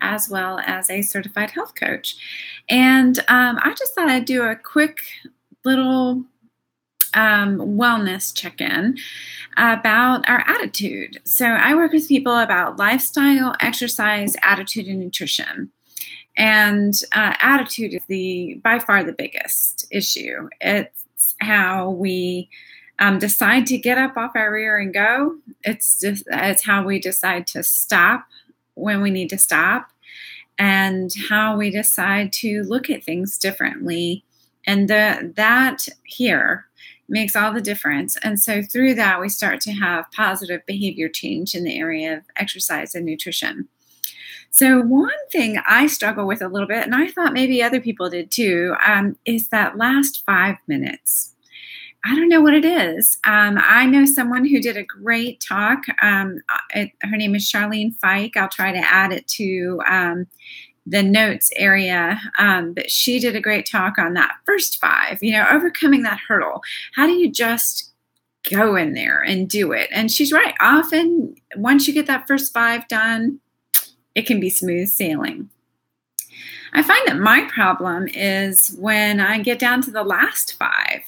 as well as a certified health coach. And I just thought I'd do a quick little wellness check-in about our attitude. So I work with people about lifestyle, exercise, attitude, and nutrition. And attitude is by far the biggest issue. It's how we decide to get up off our rear and go. It's how we decide to stop when we need to stop, and how we decide to look at things differently. And that here makes all the difference. And so through that, we start to have positive behavior change in the area of exercise and nutrition. So one thing I struggle with a little bit, and I thought maybe other people did too, is that last 5 minutes. I don't know what it is. I know someone who did a great talk. Her name is Charlene Mike. I'll try to add it to the notes area. But she did a great talk on that first 5, overcoming that hurdle. How do you just go in there and do it? And she's right. Often, once you get that first 5 done, it can be smooth sailing. I find that my problem is when I get down to the last 5.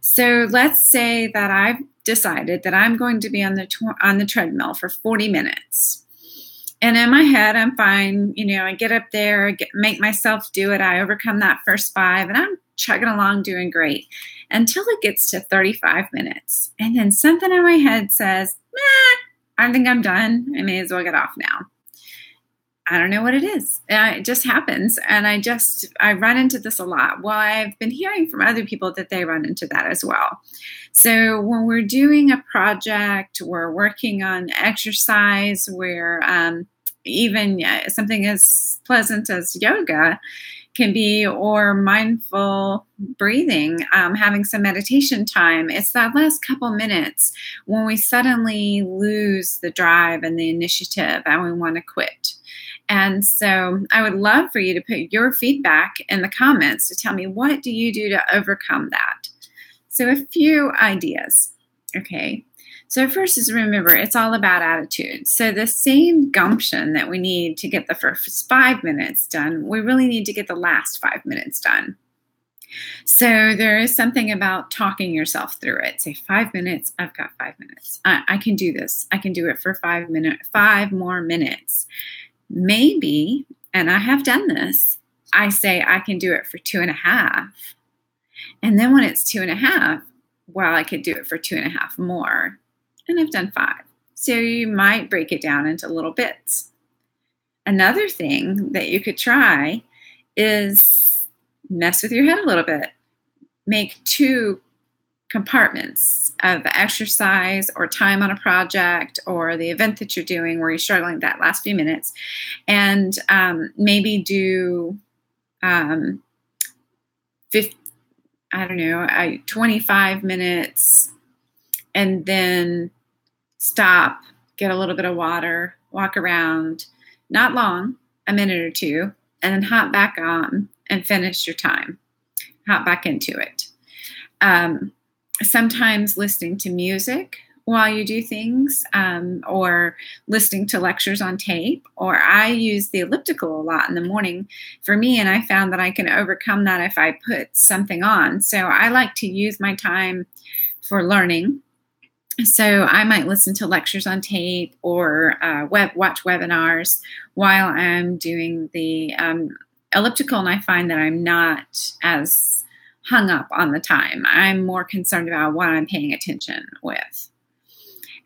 So let's say that I've decided that I'm going to be on the treadmill for 40 minutes. And in my head, I'm fine. I get up there, make myself do it. I overcome that first 5, and I'm chugging along doing great until it gets to 35 minutes. And then something in my head says, I think I'm done. I may as well get off now. I don't know what it is. It just happens. And I run into this a lot. Well, I've been hearing from other people that they run into that as well. So when we're doing a project, we're working on exercise, where even something as pleasant as yoga can be, or mindful breathing, having some meditation time, it's that last couple minutes when we suddenly lose the drive and the initiative and we want to quit. And so I would love for you to put your feedback in the comments to tell me, what do you do to overcome that? So a few ideas. Okay. So first is, remember, it's all about attitude. So the same gumption that we need to get the first 5 minutes done, we really need to get the last 5 minutes done. So there is something about talking yourself through it. Say 5 minutes, I've got 5 minutes. I can do this. I can do it for 5 more minutes. Maybe, and I have done this, I say I can do it for 2.5. And then when it's 2.5, well, I could do it for 2.5 more. And I've done 5. So you might break it down into little bits. Another thing that you could try is mess with your head a little bit. Make 2 compartments of exercise or time on a project or the event that you're doing where you're struggling that last few minutes, and maybe do 25 minutes, and then stop, get a little bit of water, walk around, not long, a minute or 2, and then hop back on and finish your time. Hop back into it. Sometimes listening to music while you do things, or listening to lectures on tape, or I use the elliptical a lot in the morning for me, and I found that I can overcome that if I put something on. So I like to use my time for learning. So I might listen to lectures on tape or watch webinars while I'm doing the elliptical, and I find that I'm not as hung up on the time. I'm more concerned about what I'm paying attention with.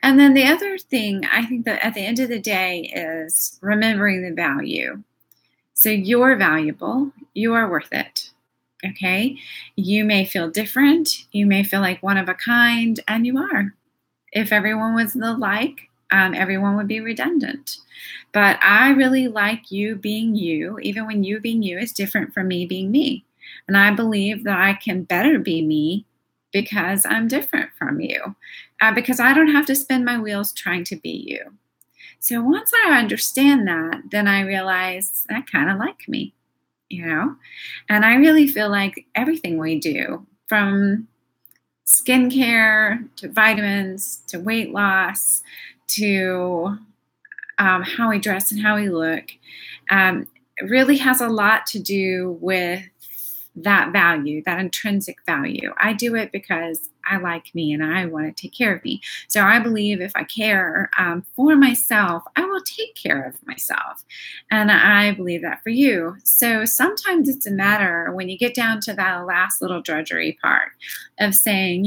And then the other thing, I think that at the end of the day, is remembering the value. So you're valuable. You are worth it. Okay? You may feel different. You may feel like one of a kind, and you are. If everyone was alike, everyone would be redundant. But I really like you being you, even when you being you is different from me being me. And I believe that I can better be me because I'm different from you, because I don't have to spin my wheels trying to be you. So once I understand that, then I realize I kind of like me, and I really feel like everything we do, from skincare to vitamins to weight loss to how we dress and how we look, really has a lot to do with that value, that intrinsic value. I do it because I like me and I want to take care of me. So I believe if I care for myself, I will take care of myself. And I believe that for you. So sometimes it's a matter when you get down to that last little drudgery part of saying,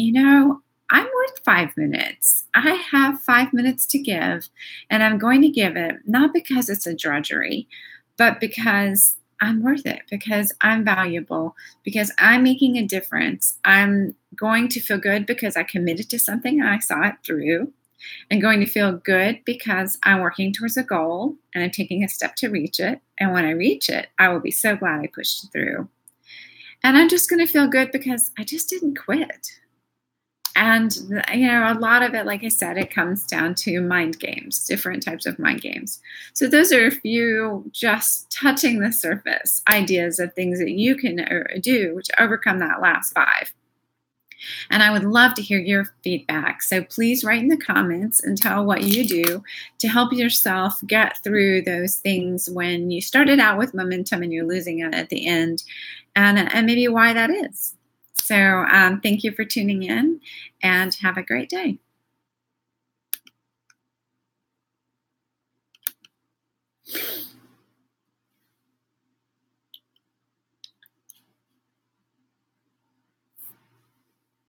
I'm worth 5 minutes. I have 5 minutes to give, and I'm going to give it not because it's a drudgery, but because I'm worth it, because I'm valuable, because I'm making a difference. I'm going to feel good because I committed to something and I saw it through. I'm going to feel good because I'm working towards a goal and I'm taking a step to reach it. And when I reach it, I will be so glad I pushed it through. And I'm just going to feel good because I just didn't quit. And, a lot of it, like I said, it comes down to mind games, different types of mind games. So those are a few just touching the surface ideas of things that you can do to overcome that last 5. And I would love to hear your feedback. So please write in the comments and tell what you do to help yourself get through those things when you started out with momentum and you're losing it at the end, and maybe why that is. So thank you for tuning in and have a great day.